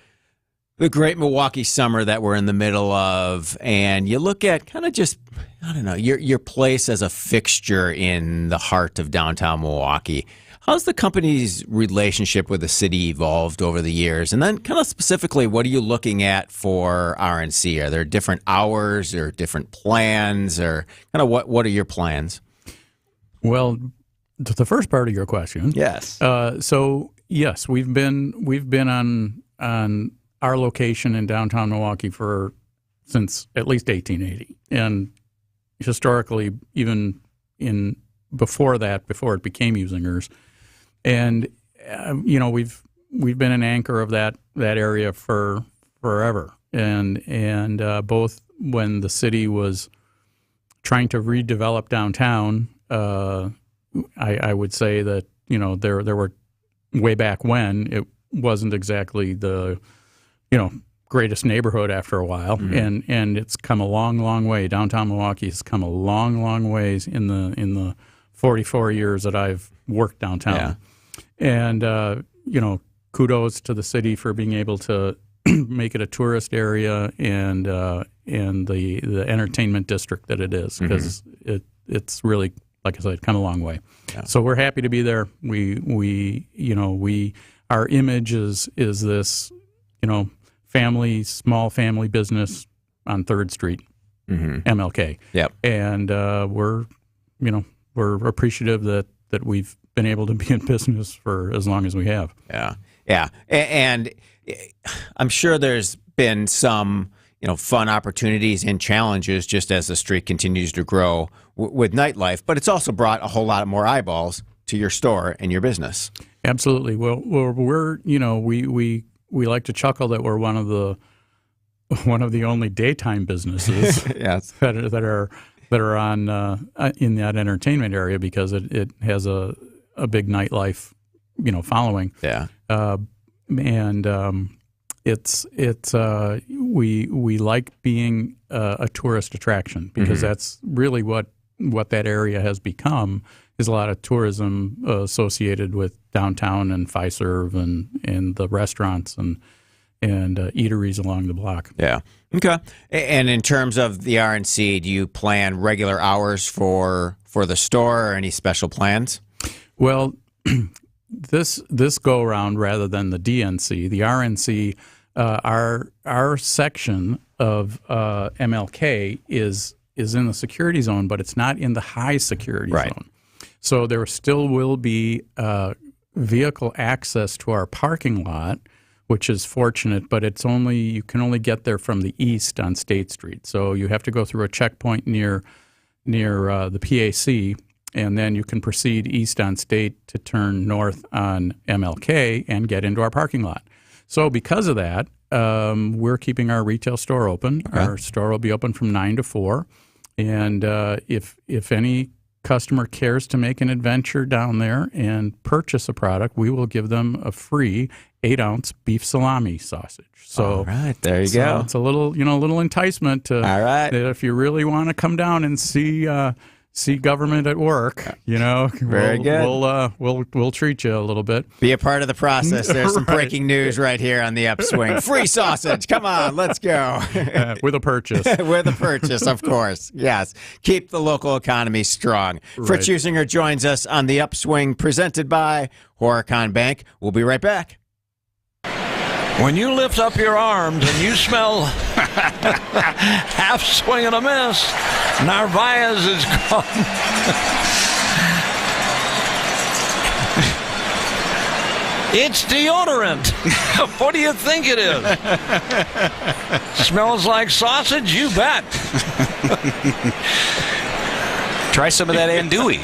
the great Milwaukee summer that we're in the middle of, and you look at kind of just, I don't know, your place as a fixture in the heart of downtown Milwaukee. How's the company's relationship with the city evolved over the years? And then kind of specifically, what are you looking at for RNC? Are there different hours or different plans, or kind of what are your plans? Well, to the first part of your question. Yes. So yes, we've been on our location in downtown Milwaukee since at least 1880. And historically, even before it became Usingers. And we've been an anchor of that area for forever, and both when the city was trying to redevelop downtown, I would say that there were, way back when, it wasn't exactly the greatest neighborhood after a while, mm-hmm. and it's come a long way. Downtown Milwaukee has come a long ways in the 44 years that I've worked downtown. Yeah. And, kudos to the city for being able to make it a tourist area and the entertainment district that it is, because it's really, like I said, kind of a long way. Yeah. So we're happy to be there. Our image is this, small family business on 3rd Street, MLK. Yep. And we're appreciative that we've been able to be in business for as long as we have. Yeah. Yeah. And I'm sure there's been some, fun opportunities and challenges just as the street continues to grow with nightlife, but it's also brought a whole lot more eyeballs to your store and your business. Absolutely. Well, we're, we like to chuckle that we're one of the only daytime businesses yes. that are on in that entertainment area, because it has a big nightlife, following. Yeah. We like being a tourist attraction, because that's really what that area has become, is a lot of tourism associated with downtown and Fiserv and the restaurants and eateries along the block. Yeah. Okay. And in terms of the RNC, do you plan regular hours for the store, or any special plans? Well, this go around, rather than the DNC, the RNC, our section of MLK is in the security zone, but it's not in the high security zone. So there still will be vehicle access to our parking lot, which is fortunate, but you can only get there from the east on State Street. So you have to go through a checkpoint near the PAC, and then you can proceed east on State to turn north on MLK and get into our parking lot. So because of that, we're keeping our retail store open. Okay. Our store will be open from 9 to 4. And if any customer cares to make an adventure down there and purchase a product, we will give them a free 8-ounce beef salami sausage. So, all right, there you go. It's a little enticement to. All right. That if you really want to come down and see government at work, Very good. We'll treat you a little bit. Be a part of the process. There's some Right. breaking news right here on the Upswing. Free sausage. Come on, let's go. With a purchase. With a purchase, of course. Yes. Keep the local economy strong. Fritz Usinger joins us on the Upswing, presented by Horicon Bank. We'll be right back. When you lift up your arms and you smell half swing and a miss, Narvaez is gone. It's deodorant. What do you think it is? Smells like sausage? You bet. Try some of that andouille.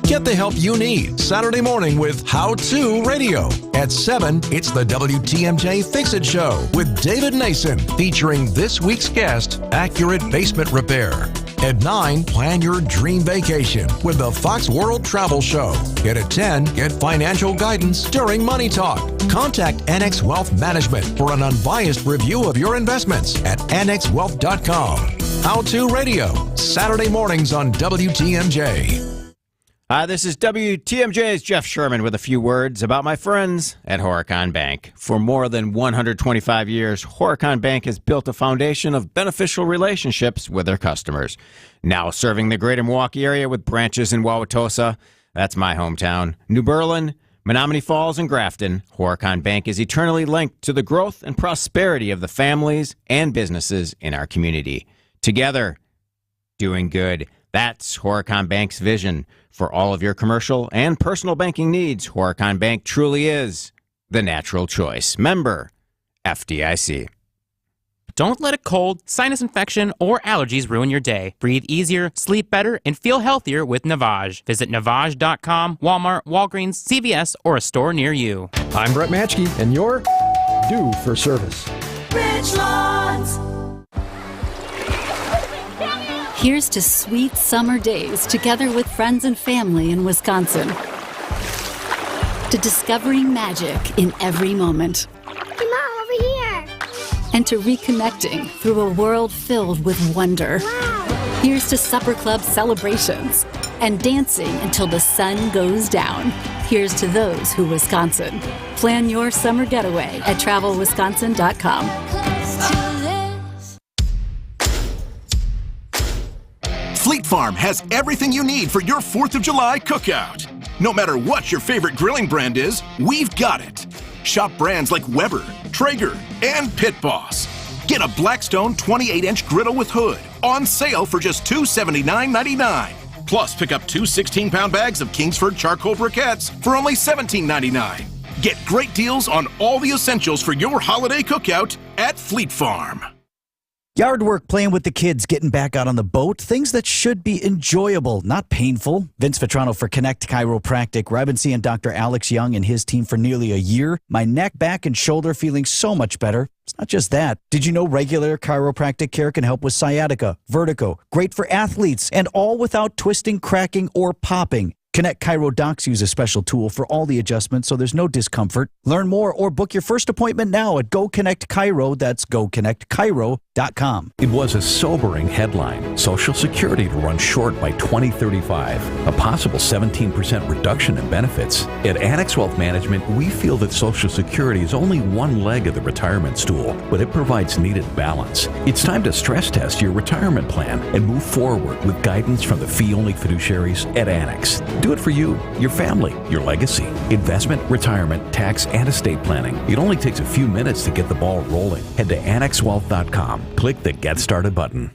Get the help you need Saturday morning with How To Radio. At 7, it's the WTMJ Fix It Show with David Nason, featuring this week's guest, Accurate Basement Repair. At 9, plan your dream vacation with the Fox World Travel Show. And at 10, get financial guidance during Money Talk. Contact NX Wealth Management for an unbiased review of your investments at nxwealth.com. How To Radio, Saturday mornings on WTMJ. This is WTMJ's Jeff Sherman with a few words about my friends at Horicon Bank. For more than 125 years, Horicon Bank has built a foundation of beneficial relationships with their customers. Now serving the greater Milwaukee area with branches in Wauwatosa, that's my hometown, New Berlin, Menominee Falls, and Grafton, Horicon Bank is eternally linked to the growth and prosperity of the families and businesses in our community. Together, doing good. That's Horicon Bank's vision. For all of your commercial and personal banking needs, Horicon Bank truly is the natural choice. Member FDIC. Don't let a cold, sinus infection, or allergies ruin your day. Breathe easier, sleep better, and feel healthier with Navage. Visit Navage.com, Walmart, Walgreens, CVS, or a store near you. I'm Brett Matchke, and you're due for service. Richlands. Here's to sweet summer days together with friends and family in Wisconsin. To discovering magic in every moment. Come on, over here. And to reconnecting through a world filled with wonder. Wow. Here's to supper club celebrations and dancing until the sun goes down. Here's to those who Wisconsin. Plan your summer getaway at travelwisconsin.com. Fleet Farm has everything you need for your 4th of July cookout. No matter what your favorite grilling brand is, we've got it. Shop brands like Weber, Traeger, and Pit Boss. Get a Blackstone 28-inch griddle with hood on sale for just $279.99. Plus, pick up 2 16-pound bags of Kingsford charcoal briquettes for only $17.99. Get great deals on all the essentials for your holiday cookout at Fleet Farm. Yard work, playing with the kids, getting back out on the boat, things that should be enjoyable, not painful. Vince Vetrano for Connect Chiropractic, where I've been seeing Dr. Alex Young and his team for nearly a year. My neck, back, and shoulder feeling so much better. It's not just that. Did you know regular chiropractic care can help with sciatica, vertigo, great for athletes, and all without twisting, cracking, or popping? Connect Chiro docs use a special tool for all the adjustments, so there's no discomfort. Learn more or book your first appointment now at Go Connect Chiro. That's GoConnectChiro.com. It was a sobering headline. Social Security to run short by 2035. A possible 17% reduction in benefits. At Annex Wealth Management, we feel that Social Security is only one leg of the retirement stool, but it provides needed balance. It's time to stress test your retirement plan and move forward with guidance from the fee-only fiduciaries at Annex. Do it for you, your family, your legacy. Investment, retirement, tax, and estate planning. It only takes a few minutes to get the ball rolling. Head to annexwealth.com. Click the Get Started button.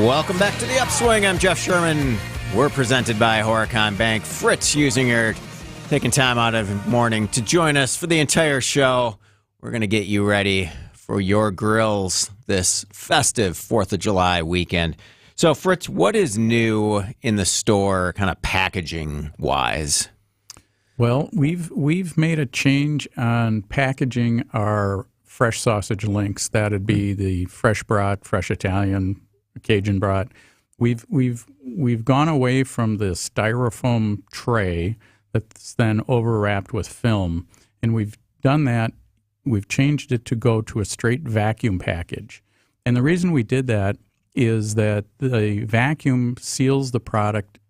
Welcome back to the Upswing. I'm Jeff Sherman. We're presented by Horicon Bank. Fritz Usinger taking time out of the morning to join us for the entire show. We're going to get you ready for your grills this festive 4th of July weekend. So, Fritz, what is new in the store kind of packaging-wise? Well, we've made a change on packaging our fresh sausage links. That'd be the fresh brat, fresh Italian, Cajun brat. We've gone away from the styrofoam tray that's then overwrapped with film, and we've done that. We've changed it to go to a straight vacuum package. And the reason we did that is that the vacuum seals the product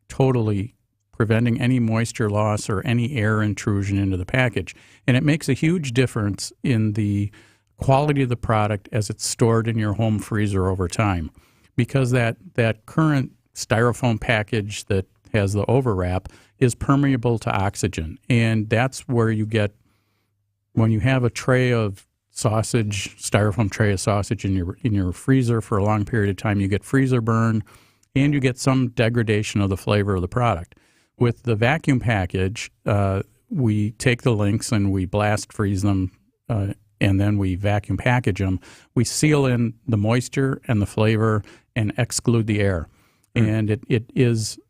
totally, preventing any moisture loss or any air intrusion into the package. And it makes a huge difference in the quality of the product as it's stored in your home freezer over time. Because that current styrofoam package that has the overwrap is permeable to oxygen. And that's where you get, when you have a tray of sausage, styrofoam tray of sausage in your freezer for a long period of time, you get freezer burn and you get some degradation of the flavor of the product. With the vacuum package, we take the links and we blast freeze them, and then we vacuum package them. We seal in the moisture and the flavor and exclude the air. And it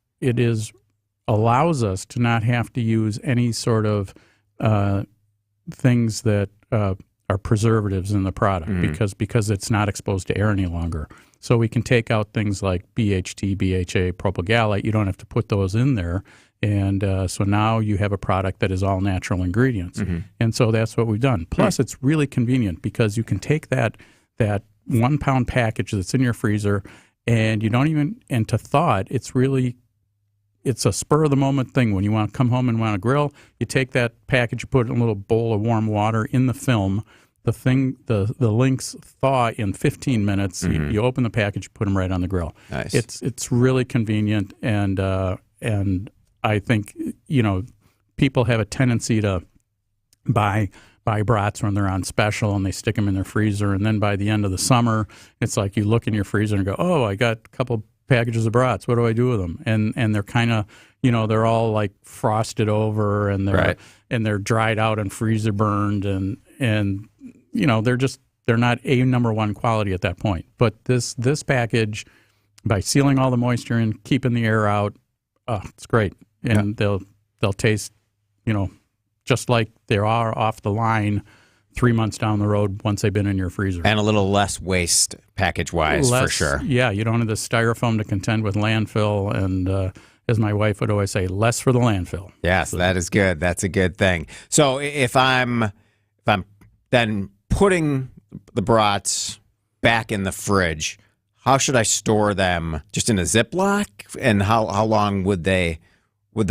allows us to not have to use any sort of things that are preservatives in the product because it's not exposed to air any longer. So we can take out things like BHT, BHA, propylgallate. You don't have to put those in there. And so now you have a product that is all natural ingredients. And so that's what we've done. Plus, it's really convenient because you can take that 1 pound package that's in your freezer and you don't even, and to thaw it, it's a spur of the moment thing. When you want to come home and want to grill, you take that package, you put it in a little bowl of warm water in the film. The links thaw in 15 minutes. You open the package, put them right on the grill. Nice. It's really convenient, and I think people have a tendency to buy brats when they're on special and they stick them in their freezer, and then by the end of the summer, it's like you look in your freezer and go, oh, I got a couple packages of brats. What do I do with them? And they're kind of, they're all like frosted over and they're dried out and freezer burned and they're not a number one quality at that point. But this package, by sealing all the moisture and keeping the air out, it's great. And they'll taste, just like they are off the line 3 months down the road once they've been in your freezer. And a little less waste package-wise, for sure. Yeah, you don't have the styrofoam to contend with landfill, as my wife would always say, less for the landfill. Yes, that is good. That's a good thing. So if I'm then putting the brats back in the fridge, how should I store them? Just in a Ziploc? And how long would they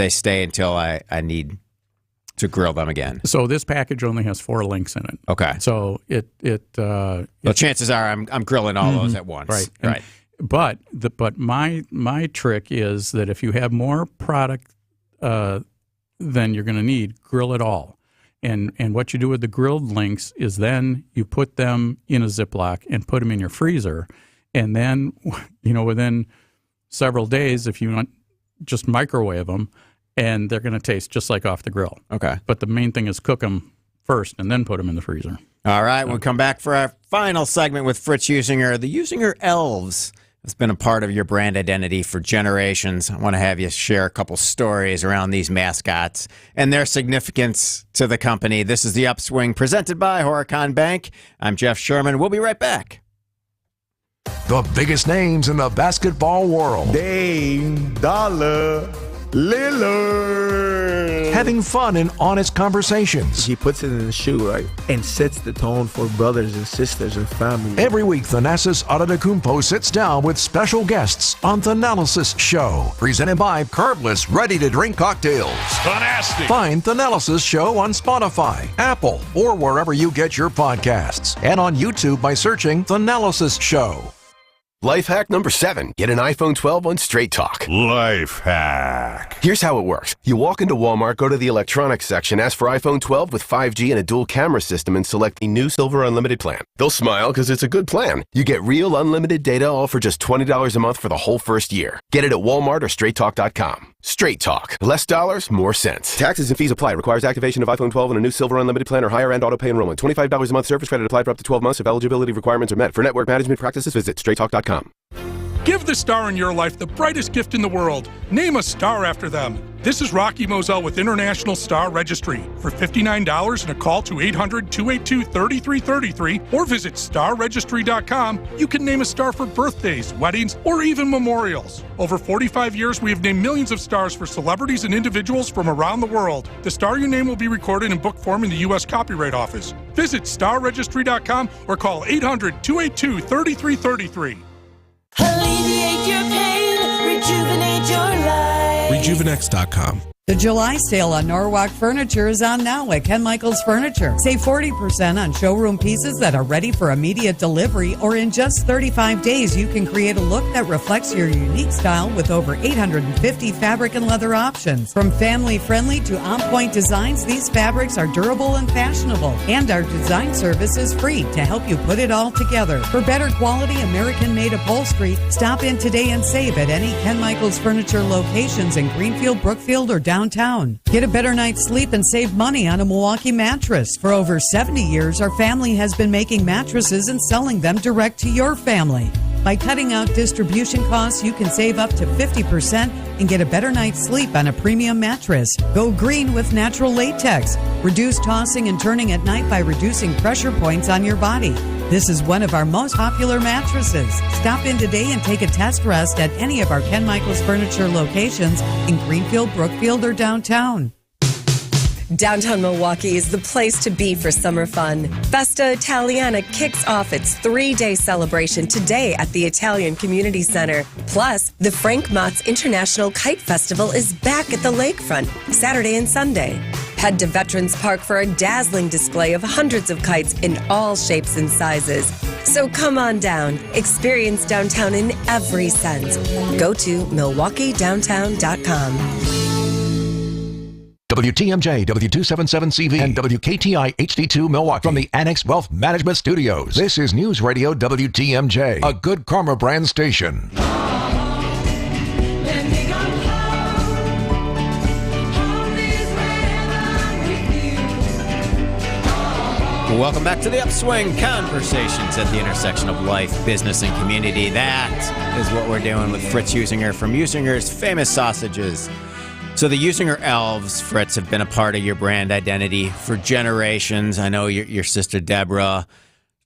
stay until I need to grill them again? So this package only has 4 links in it. Okay. So well, chances are I'm grilling all those at once. Right. Right. But my trick is that if you have more product than you're going to need, grill it all. And what you do with the grilled links is then you put them in a Ziploc and put them in your freezer. And then, within several days, if you want, just microwave them, and they're going to taste just like off the grill. Okay. But the main thing is cook them first and then put them in the freezer. All right. We'll come back for our final segment with Fritz Usinger. The Usinger Elves has been a part of your brand identity for generations. I want to have you share a couple stories around these mascots and their significance to the company. This is The Upswing, presented by Horicon Bank. I'm Jeff Sherman. We'll be right back. The biggest names in the basketball world. Dame Dollar Lillard. Having fun and honest conversations. He puts it in the shoe, right? And sets the tone for brothers and sisters and family. Every week, Thanasis Adetokounmpo sits down with special guests on Thanalysis Show. Presented by Carbless Ready-to-Drink Cocktails. Fantastic. Find Thanalysis Show on Spotify, Apple, or wherever you get your podcasts. And on YouTube by searching Thanalysis Show. Life hack number 7. Get an iPhone 12 on Straight Talk. Life hack. Here's how it works. You walk into Walmart, go to the electronics section, ask for iPhone 12 with 5G and a dual camera system, and select the new Silver Unlimited plan. They'll smile because it's a good plan. You get real unlimited data all for just $20 a month for the whole first year. Get it at Walmart or StraightTalk.com. Straight Talk. Less dollars, more sense. Taxes and fees apply. Requires activation of iPhone 12 and a new Silver Unlimited plan or higher end auto pay enrollment. $25 a month service credit applied for up to 12 months if eligibility requirements are met. For network management practices, visit StraightTalk.com. Give the star in your life the brightest gift in the world. Name a star after them. This is Rocky Moselle with International Star Registry. For $59 and a call to 800-282-3333 or visit starregistry.com, you can name a star for birthdays, weddings, or even memorials. Over 45 years, we have named millions of stars for celebrities and individuals from around the world. The star you name will be recorded in book form in the U.S. Copyright Office. Visit starregistry.com or call 800-282-3333. Alleviate your pain, rejuvenate your life. Rejuvenex.com. The July sale on Norwalk Furniture is on now at Ken Michaels Furniture. Save 40% on showroom pieces that are ready for immediate delivery, or in just 35 days, you can create a look that reflects your unique style with over 850 fabric and leather options. From family-friendly to on-point designs, these fabrics are durable and fashionable, and our design service is free to help you put it all together. For better quality American-made upholstery, stop in today and save at any Ken Michaels Furniture locations in Greenfield, Brookfield, or downtown. Get a better night's sleep and save money on a Milwaukee mattress. For over 70 years, our family has been making mattresses and selling them direct to your family. By cutting out distribution costs, you can save up to 50% and get a better night's sleep on a premium mattress. Go green with natural latex. Reduce tossing and turning at night by reducing pressure points on your body. This is one of our most popular mattresses. Stop in today and take a test rest at any of our Ken Michaels Furniture locations in Greenfield, Brookfield, or downtown. Downtown Milwaukee is the place to be for summer fun. Festa Italiana kicks off its 3-day celebration today at the Italian Community Center. Plus, the Frank Mott's International Kite Festival is back at the lakefront Saturday and Sunday. Head to Veterans Park for a dazzling display of hundreds of kites in all shapes and sizes. So come on down. Experience downtown in every sense. Go to MilwaukeeDowntown.com. WTMJ, W277CV, and WKTI HD2 Milwaukee from the Annex Wealth Management Studios. This is News Radio WTMJ, a Good Karma brand station. Welcome back to the Upswing, conversations at the intersection of life, business, and community. That is what we're doing with Fritz Usinger from Usinger's Famous Sausages. So the Usinger Elves, Fritz, have been a part of your brand identity for generations. I know your sister Deborah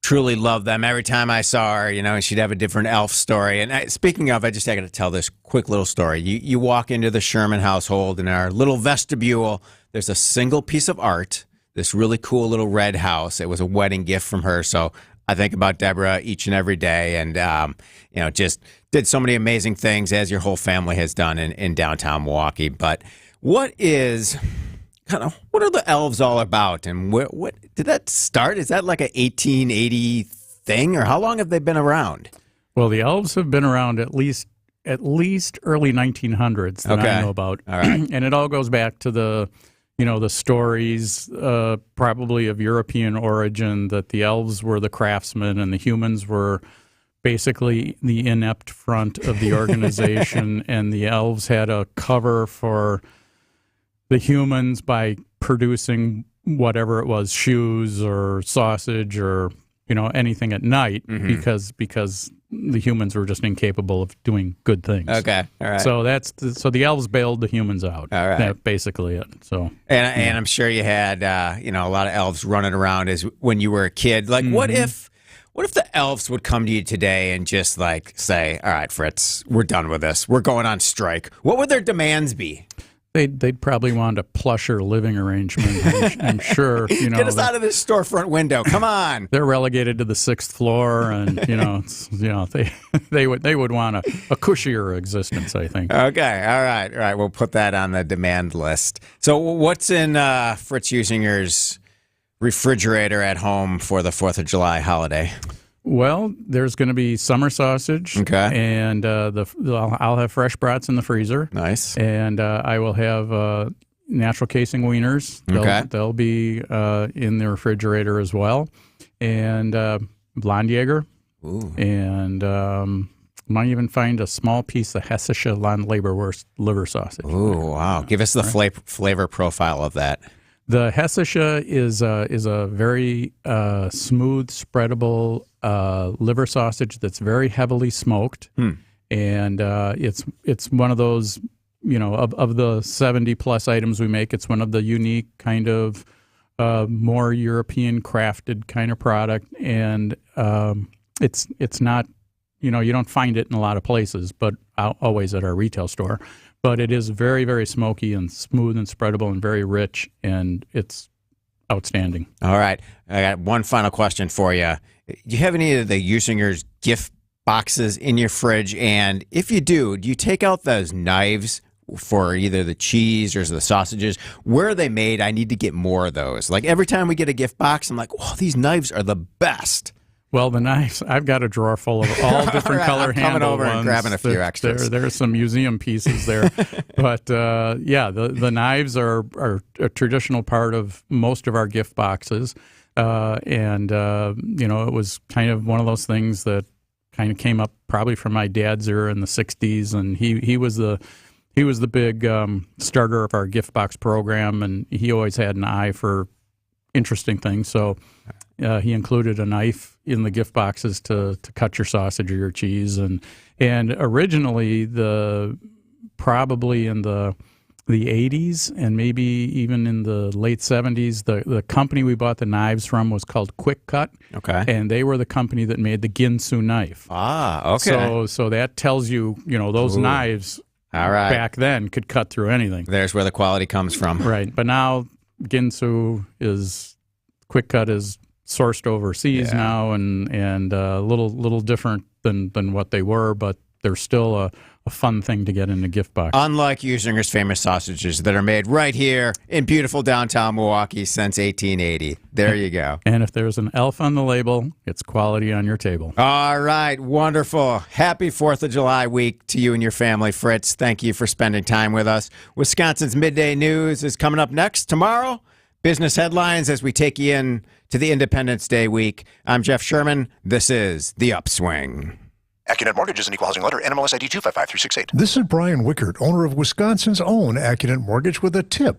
Truly love them. Every time I saw her, she'd have a different elf story. And speaking of, I got to tell this quick little story. You walk into the Sherman household, in our little vestibule, there's a single piece of art, this really cool little red house. It was a wedding gift from her, so I think about Deborah each and every day, and just did so many amazing things, as your whole family has done in downtown Milwaukee. But what are the elves all about, and what did that start? Is that like a 1880 thing, or how long have they been around? Well, the elves have been around at least early 1900s that I know about. All right. And it all goes back to the stories probably of European origin, that the elves were the craftsmen and the humans were basically the inept front of the organization, and the elves had a cover for the humans by producing whatever it was, shoes or sausage or anything at night, because the humans were just incapable of doing good things. Okay, all right. So so the elves bailed the humans out. All right, that's basically it. So and I'm sure you had a lot of elves running around as when you were a kid. Like, what if the elves would come to you today and just say, "All right, Fritz, we're done with this. We're going on strike." What would their demands be? They'd probably want a plusher living arrangement. I'm sure. Get us out of this storefront window. Come on. They're relegated to the 6th floor, and they would want a cushier existence, I think. Okay, all right. We'll put that on the demand list. So, what's in Fritz Usinger's refrigerator at home for the 4th of July holiday? Well, there's going to be summer sausage, and I'll have fresh brats in the freezer. Nice. And I will have natural casing wieners. They'll be in the refrigerator as well. And Blondjäger. Ooh. And might even find a small piece of Hessische Landleberwurst liver sausage. Ooh, wow. Give us the flavor profile of that. The Hessische is a very smooth, spreadable liver sausage that's very heavily smoked, and it's one of those, of the 70 plus items we make, it's one of the unique kind of more European crafted kind of product, and it's not, you don't find it in a lot of places, but always at our retail store. But it is very, very smoky and smooth and spreadable and very rich, and it's outstanding. All right. I got one final question for you. Do you have any of the Usinger's gift boxes in your fridge? And if you do you take out those knives for either the cheese or the sausages? Where are they made? I need to get more of those. Like, every time we get a gift box, I'm like, wow, these knives are the best. Well, the knives, I've got a drawer full of all different color handle ones. Coming over and grabbing a few extras. There are some museum pieces there. But, the knives are a traditional part of most of our gift boxes. It was kind of one of those things that kind of came up probably from my dad's era in the 60s. And he was the big starter of our gift box program, and he always had an eye for interesting things. So he included a knife in the gift boxes to cut your sausage or your cheese, and originally probably in the 80s and maybe even in the late 70s, the company we bought the knives from was called Quick Cut. Okay. And they were the company that made the Ginsu knife. Ah, okay. So that tells you, those knives back then could cut through anything. There's where the quality comes from. Right. But now Ginsu Quick Cut is sourced overseas now, and a little different than what they were, but they're still a fun thing to get in the gift box. Unlike Usinger's famous sausages that are made right here in beautiful downtown Milwaukee since 1880. There you go. And if there's an elf on the label, it's quality on your table. All right, wonderful. Happy 4th of July week to you and your family, Fritz. Thank you for spending time with us. Wisconsin's Midday News is coming up next tomorrow. Business headlines as we take you in to the Independence Day week. I'm Jeff Sherman. This is The Upswing. AccuNet Mortgage is an equal housing lender. NMLS ID 255368. This is Brian Wickert, owner of Wisconsin's own AccuNet Mortgage, with a tip